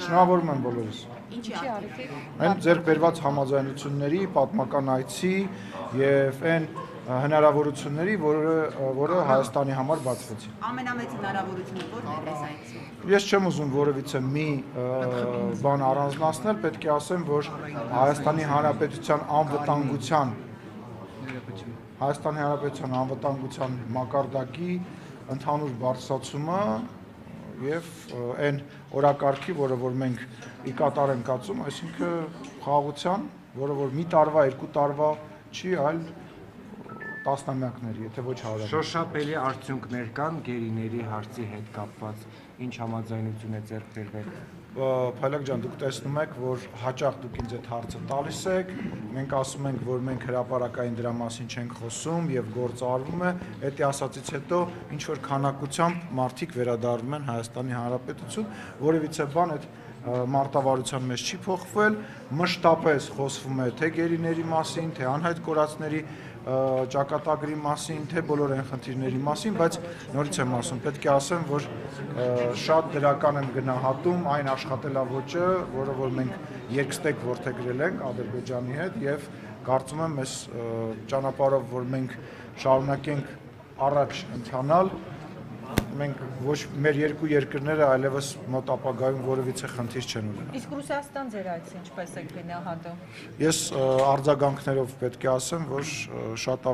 Շնորհավորում եմ բոլորիս։ Այն ձեռք բերված համաձայնությունների, պատմական այցի եւ այն հնարավորությունների, որը Հայաստանի համար բացվեցին։ Ամենամեծ հնարավորությունը որն է այս այցի։ Ես չեմ ուզում որևիցե մի բան առանձնացնել, պետք է ասեմ, որ Հայաստանի Հանրապետության անվտանգության մակարդակի ընդհանուր բարձրացումը եւ այն օրակարգի, որը որ մենք ի կատար ենք կացում, այսինքն խաղաղության, որը որ մի տարվա, երկու տարվա չի, այլ տասնամյակների, եթե ոչ հարյուրամյակների։ Շոշափելի արդյունքներ կան գերիների հարցի հետ կապված, ինչ համաձայնություն է ձեռք բերվել։ Փայլակ ջան, դուք տեսնում եք, որ հաճախ դուք ինձ այդ հարցը տալիս եք, մենք ասում ենք, որ մենք հրապարակային դրա մասին չենք խոսում եւ գործը արվում է, դա ասածից հետո ինչ որ քանակությամբ մարդիկ վերադառնում են Հայաստանի Հանրապետություն, որևիցե բան այդ մարտավարության մեջ չի փոխվել, մշտապես խոսվում է թե գերիների մասին, թե անհայտ կորածների ճակատագրի մասին, թե բոլոր այն խնդիրների մասին, բայց նորից եմ ասում, պետք է ասեմ, որ շատ դրական եմ գնահատում այն աշխատելավոճը, որը որ մենք երկստեք որդեգրել ենք Ադրբեջանի հետ եւ կարծում եմ այս ճանապարհով, որ մենք շարունակենք առաջ ընթանալ, մենք ոչ մեր երկու երկրները այլևս մոտ ապագայում որևիցե խնդիր չեն ունենա։ Իսկ Ռուսաստան ձեր այցը ինչպես եք գնահատում։ Ես արձագանքներով պետք է ասեմ, որ շատ